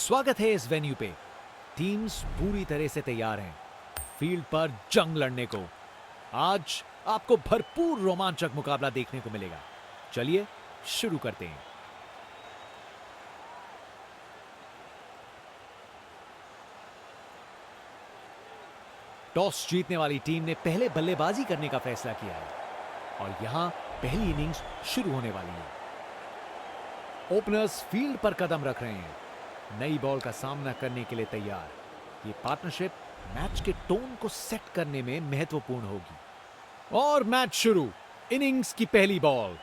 स्वागत है इस वेन्यू पे। टीम्स पूरी तरह से तैयार हैं फील्ड पर जंग लड़ने को। आज आपको भरपूर रोमांचक मुकाबला देखने को मिलेगा। चलिए शुरू करते हैं। टॉस जीतने वाली टीम ने पहले बल्लेबाजी करने का फैसला किया है और यहां पहली इनिंग्स शुरू होने वाली है। ओपनर्स फील्ड पर कदम रख रहे हैं, नई बॉल का सामना करने के लिए तैयार। ये पार्टनरशिप मैच के टोन को सेट करने में महत्वपूर्ण होगी। और मैच शुरू। इनिंग्स की पहली बॉल।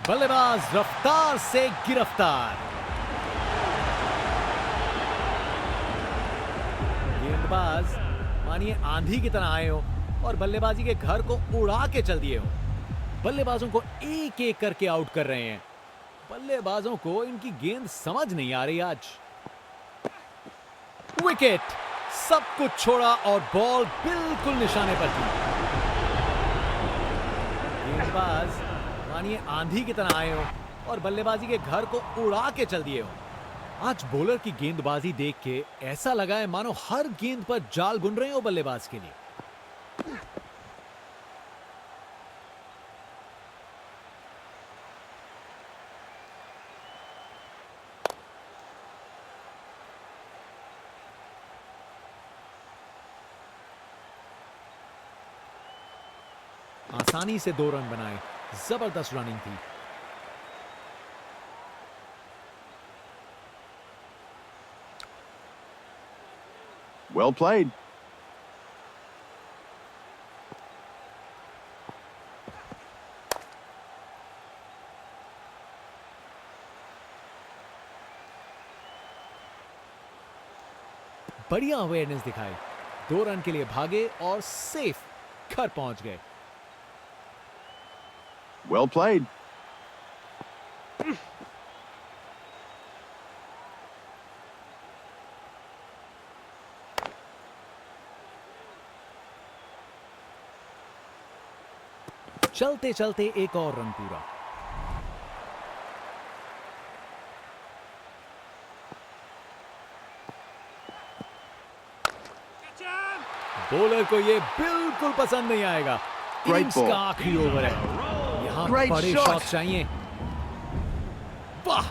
बल्लेबाज रफ्तार से गिरफ्तार। गेंदबाज मानिए आंधी की तरह आए हो और बल्लेबाजी के घर को उड़ा के चल दिए हो। बल्लेबाजों को एक एक करके आउट कर रहे हैं। बल्लेबाजों को इनकी गेंद समझ नहीं आ रही आज। विकेट। सब कुछ छोड़ा और बॉल बिल्कुल निशाने पर थी। गेंदबाज मानिए आंधी की तरह आए हो और बल्लेबाजी के घर को उड़ा के चल दिए हो। आज बॉलर की गेंदबाजी देख के ऐसा लगा है मानो हर गेंद पर जाल बुन रहे हो बल्लेबाज के लिए। आसानी से 2 रन बनाए। जबरदस्त रनिंग थी। Well played. बढ़िया अवेयरनेस दिखाई। 2 रन के लिए भागे और सेफ घर पहुंच गए। Well played. चलते चलते एक और रन पूरा। बॉलर को ये बिल्कुल पसंद नहीं आएगा। इनिंग्स का आखिरी ओवर है। यहां बड़े शॉट चाहिए। वाह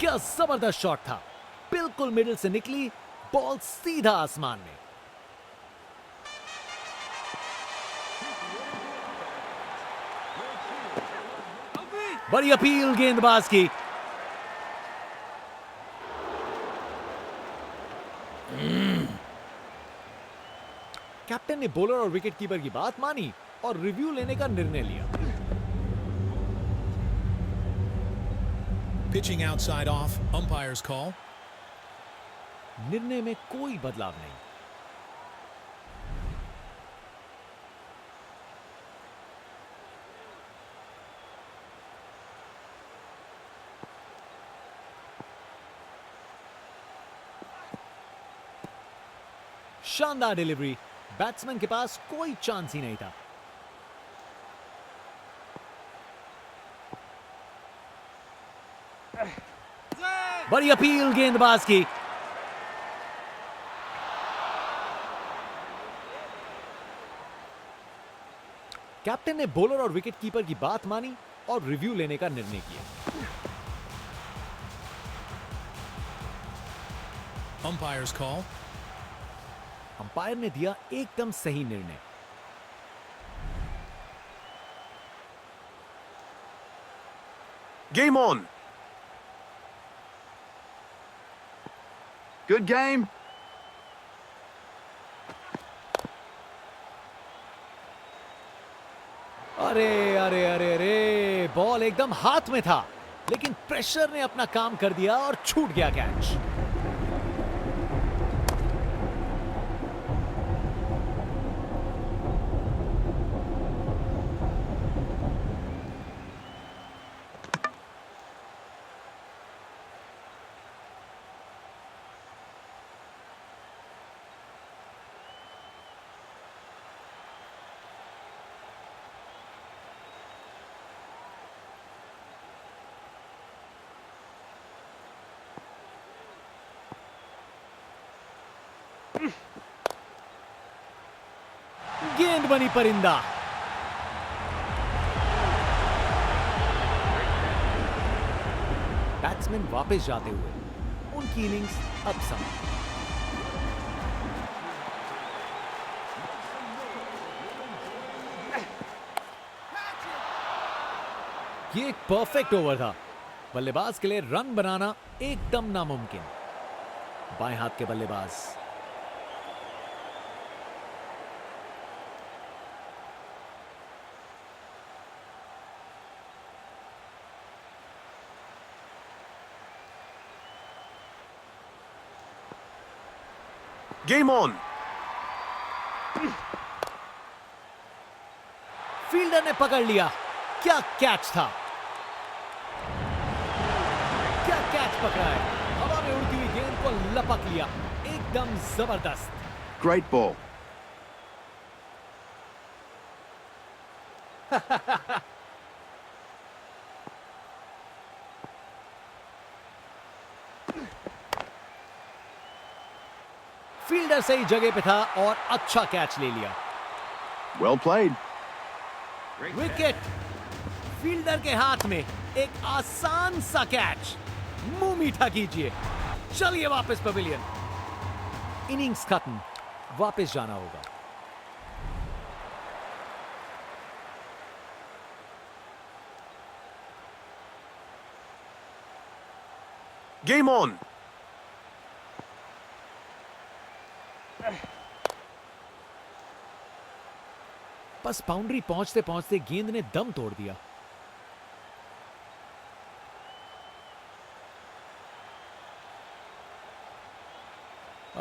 क्या जबरदस्त शॉट था। बिल्कुल मिडिल से निकली बॉल सीधा आसमान में। बड़ी अपील गेंदबाज की। कैप्टन ने बॉलर और विकेट कीपर की बात मानी और रिव्यू लेने का निर्णय लिया। Pitching outside off, umpire's call. निर्णय में कोई बदलाव नहीं। शानदार डिलीवरी। बैट्समैन के पास कोई चांस ही नहीं था। बड़ी अपील गेंदबाज की। कैप्टन ने बॉलर और विकेट कीपर की बात मानी और रिव्यू लेने का निर्णय किया। Umpire's call. अंपायर ने दिया एकदम सही निर्णय। Game on. Good game. अरे अरे अरे अरे बॉल एकदम हाथ में था, लेकिन प्रेशर ने अपना काम कर दिया और छूट गया कैच। गेंद बनी परिंदा। बैट्समैन वापस जाते हुए उनकी इनिंग्स अब समाप्त। ये एक परफेक्ट ओवर था। बल्लेबाज के लिए रन बनाना एकदम नामुमकिन। बाएं हाथ के बल्लेबाज Game on. फील्डर ने पकड़ लिया। क्या कैच था, क्या कैच पकड़ा है। हवा में उड़ती हुई गेंद को लपक लिया। एकदम जबरदस्त। Great ball. फील्डर सही जगह पे था और अच्छा कैच ले लिया। Well played. विकेट। फील्डर के हाथ में एक आसान सा कैच। मुंह मीठा कीजिए। चलिए वापस पवेलियन। इनिंग्स खत्म, वापस जाना होगा। Game on. बस बाउंड्री पहुंचते पहुंचते गेंद ने दम तोड़ दिया।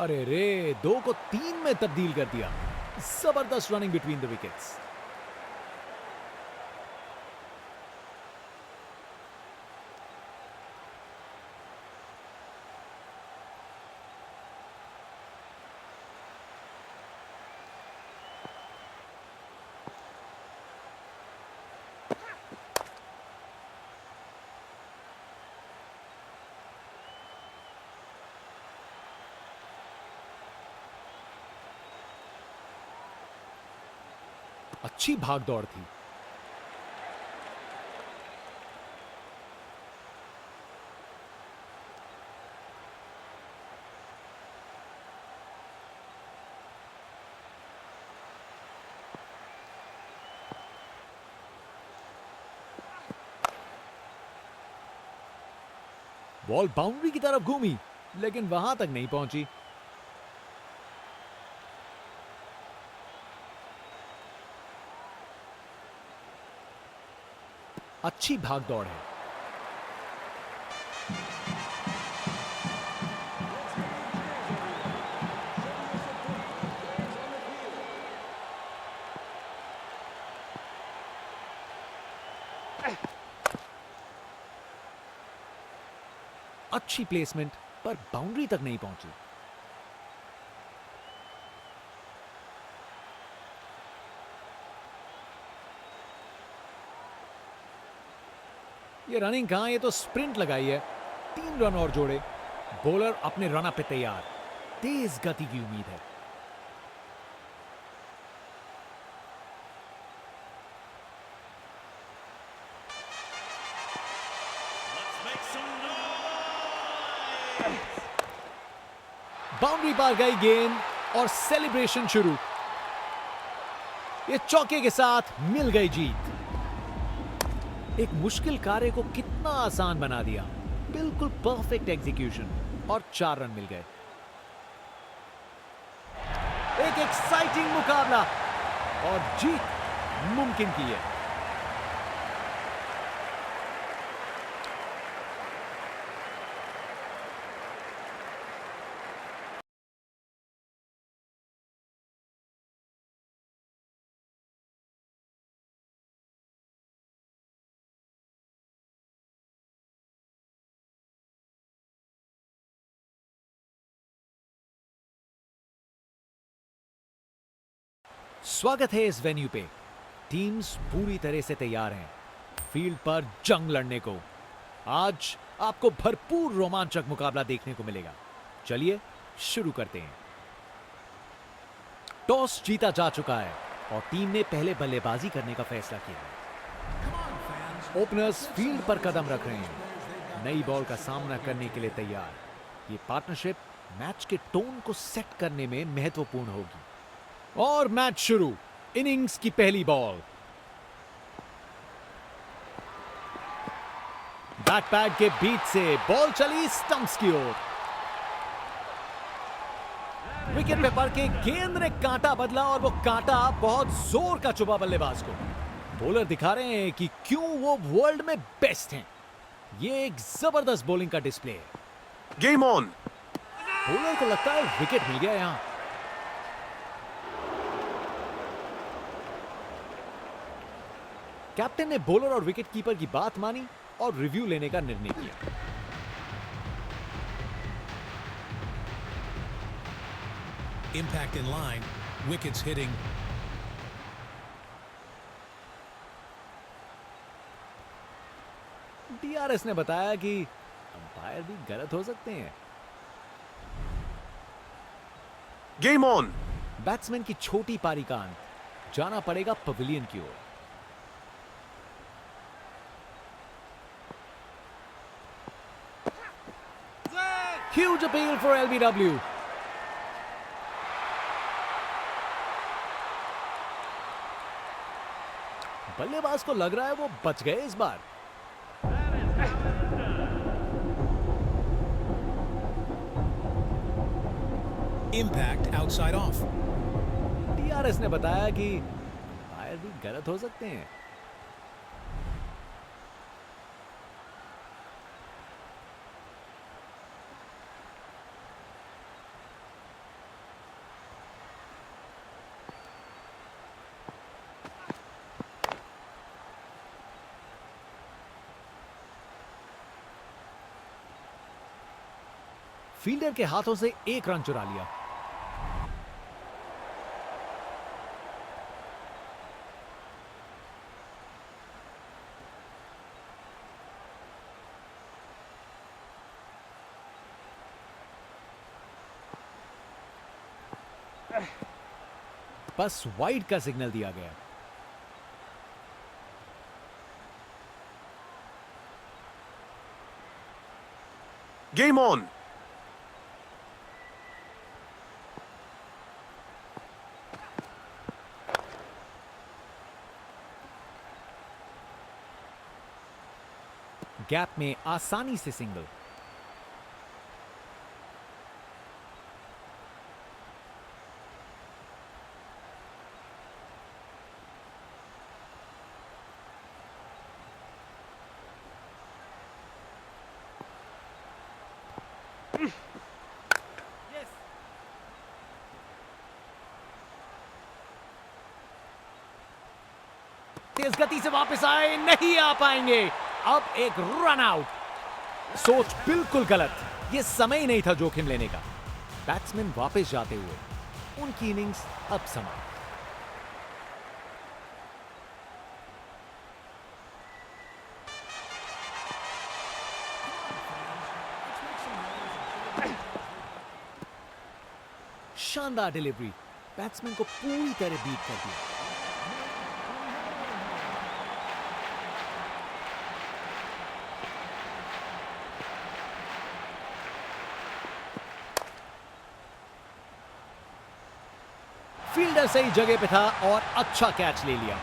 अरे रे, 2 को 3 में तब्दील कर दिया। जबरदस्त रनिंग बिटवीन द विकेट्स। अच्छी भाग दौड़ थी। बॉल बाउंड्री की तरफ घूमी, लेकिन वहां तक नहीं पहुंची। अच्छी भाग दौड़ है। अच्छी प्लेसमेंट, पर बाउंड्री तक नहीं पहुंची। ये रनिंग कहां, ये तो स्प्रिंट लगाई है। 3 रन और जोड़े। बॉलर अपने रन पे तैयार। तेज गति की उम्मीद है। बाउंड्री पार गई गेंद और सेलिब्रेशन शुरू। ये चौके के साथ मिल गई जीत। एक मुश्किल कार्य को कितना आसान बना दिया। बिल्कुल परफेक्ट एग्जीक्यूशन और 4 रन मिल गए। एक एक्साइटिंग मुकाबला और जीत मुमकिन की है। स्वागत है इस वेन्यू पे। टीम्स पूरी तरह से तैयार हैं फील्ड पर जंग लड़ने को। आज आपको भरपूर रोमांचक मुकाबला देखने को मिलेगा। चलिए शुरू करते हैं। टॉस जीता जा चुका है और टीम ने पहले बल्लेबाजी करने का फैसला किया है। ओपनर्स फील्ड पर कदम रख रहे हैं, नई बॉल का सामना करने के लिए तैयार। ये पार्टनरशिप मैच के टोन को सेट करने में महत्वपूर्ण होगी। और मैच शुरू। इनिंग्स की पहली बॉल। बैट पैड के बीच से बॉल चली स्टंप्स की ओर। विकेट पे पड़ के गेंद ने कांटा बदला और वो कांटा बहुत जोर का चुभा बल्लेबाज को। बॉलर दिखा रहे हैं कि क्यों वो वर्ल्ड में बेस्ट हैं। ये एक जबरदस्त बॉलिंग का डिस्प्ले है। Game on. बॉलर को लगता है विकेट मिल गया यहां। कैप्टन ने बॉलर और विकेट कीपर की बात मानी और रिव्यू लेने का निर्णय किया। Impact in line. Wickets hitting. DRS ने बताया कि अंपायर भी गलत हो सकते हैं। Game on. बैट्समैन की छोटी पारी का अंत, जाना पड़ेगा पवेलियन की ओर। Huge appeal for LBW. बल्लेबाज को लग रहा है वो बच गए इस बार। Impact outside off. DRS ने बताया कि अंपायर भी गलत हो सकते हैं। फील्डर के हाथों से एक रन चुरा लिया। बस वाइड का सिग्नल दिया गया। Game on. गैप में आसानी से सिंगल। तेज गति से वापस आए, नहीं आ पाएंगे। अब एक रन आउट। सोच बिल्कुल गलत। यह समय ही नहीं था जोखिम लेने का। बैट्समैन वापस जाते हुए उनकी इनिंग्स अब समाप्त। शानदार डिलीवरी, बैट्समैन को पूरी तरह बीट कर दिया। फील्डर सही जगह पे था और अच्छा कैच ले लिया।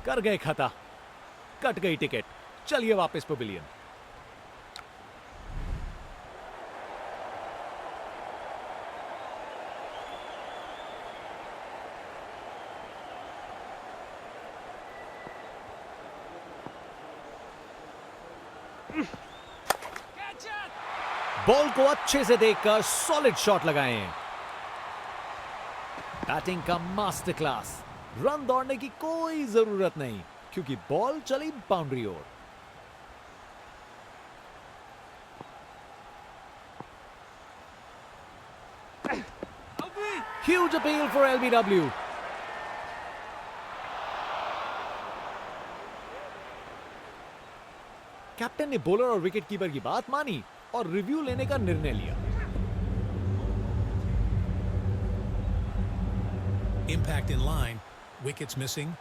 कर गए खता, कट गई टिकट। चलिए वापस पवेलियन। बॉल को अच्छे से देखकर सॉलिड शॉट लगाए हैं। बैटिंग का मास्टर क्लास। रन दौड़ने की कोई जरूरत नहीं क्योंकि बॉल चली बाउंड्री ओर। Huge appeal for LBW. Captain ने बॉलर और विकेट कीपर की बात मानी और रिव्यू लेने का निर्णय लिया। Impact in line. Wickets missing.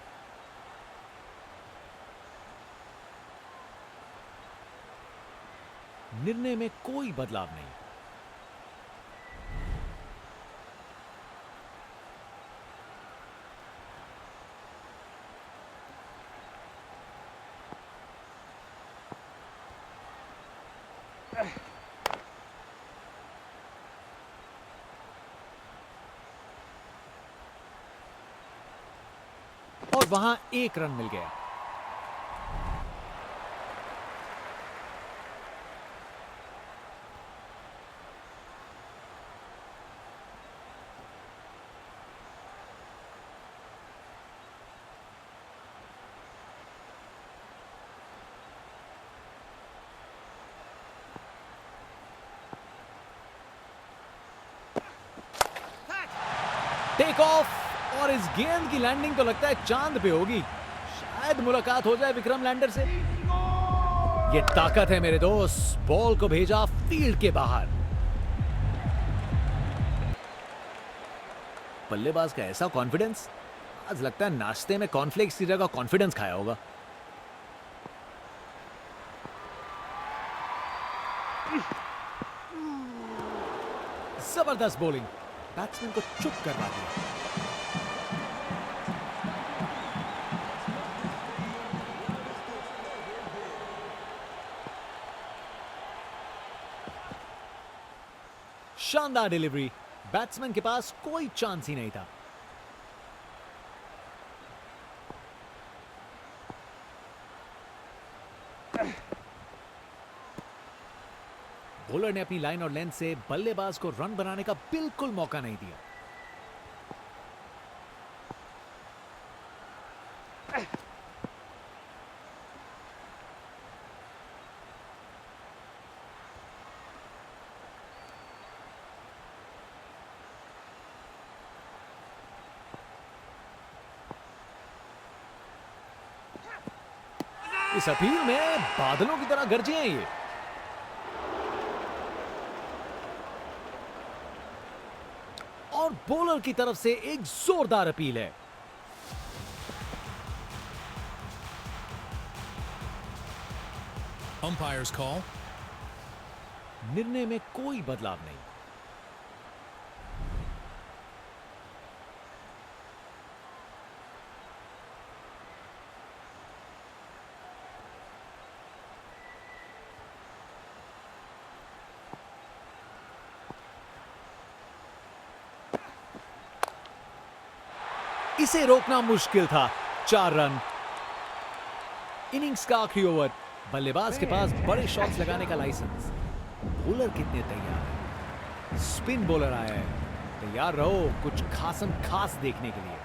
निर्णय में कोई बदलाव नहीं। और वहां एक रन मिल गया। टेक ऑफ और इस गेंद की लैंडिंग तो लगता है चांद पे होगी। शायद मुलाकात हो जाए विक्रम लैंडर से। ये ताकत है मेरे दोस्त। बॉल को भेजा फील्ड के बाहर। बल्लेबाज का ऐसा कॉन्फिडेंस, आज लगता है नाश्ते में कॉर्नफ्लेक्स की जगह कॉन्फिडेंस खाया होगा। जबरदस्त बॉलिंग, बैट्समैन को चुप करवा दिया। शानदार डिलीवरी, बैट्समैन के पास कोई चांस ही नहीं था। बॉलर ने अपनी लाइन और लेंथ से बल्लेबाज को रन बनाने का बिल्कुल मौका नहीं दिया। इस अपील में बादलों की तरह गरजे हैं ये। और बॉलर की तरफ से एक जोरदार अपील है। Umpire's call. निर्णय में कोई बदलाव नहीं। इसे रोकना मुश्किल था। 4 रन। इनिंग्स का आखिरी ओवर। बल्लेबाज के पास बड़े शॉट्स लगाने का लाइसेंस। बॉलर कितने तैयार हैं। स्पिन बॉलर आया है। तैयार रहो कुछ खासम खास देखने के लिए।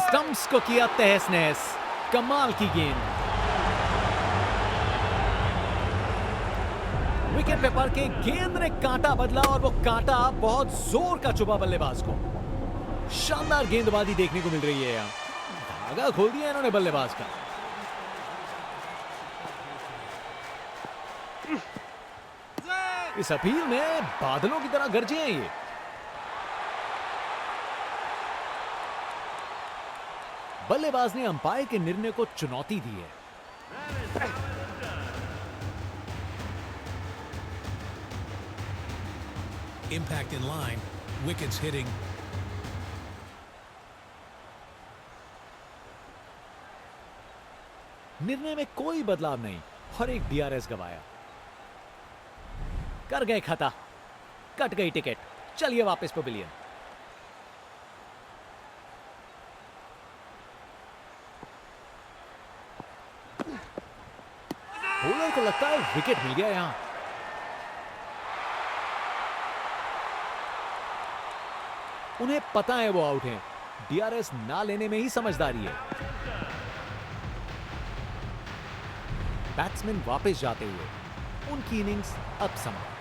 स्टंप्स को किया तहस नहस। कमाल की गेंद। विकेट पे पड़ के गेंद ने कांटा बदला और वो कांटा बहुत जोर का चुभा बल्लेबाज को। शानदार गेंदबाजी देखने को मिल रही है। यहां धागा खोल दिया इन्होंने बल्लेबाज का। इस अपील में बादलों की तरह गरजे हैं ये। बल्लेबाज ने अंपायर के निर्णय को चुनौती दी है। Impact in line. Wickets hitting. निर्णय में कोई बदलाव नहीं और एक डीआरएस गवाया। कर गए खता, कट गई टिकट। चलिए वापस पवेलियन। बॉलर को लगता है विकेट मिल गया यहां। उन्हें पता है वो आउट हैं। डीआरएस ना लेने में ही समझदारी है। बैट्समैन वापस जाते हुए उनकी इनिंग्स अब समाप्त।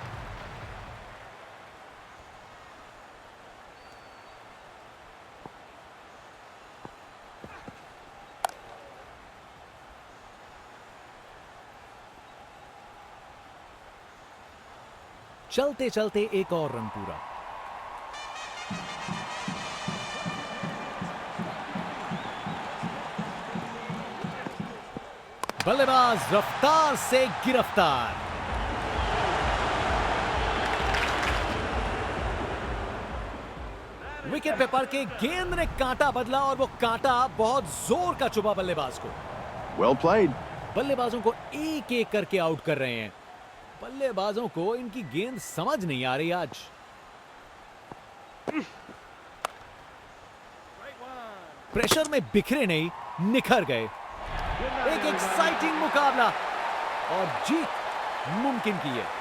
चलते चलते एक और रन पूरा। बल्लेबाज रफ्तार से गिरफ्तार। विकेट पे पड़ के गेंद ने कांटा बदला और वो कांटा बहुत जोर का चुभा बल्लेबाज को। Well played. बल्लेबाजों को एक एक करके आउट कर रहे हैं। बल्लेबाजों को इनकी गेंद समझ नहीं आ रही आज। प्रेशर में बिखरे नहीं, निखर गए। एक एक्साइटिंग मुकाबला और जीत मुमकिन की है।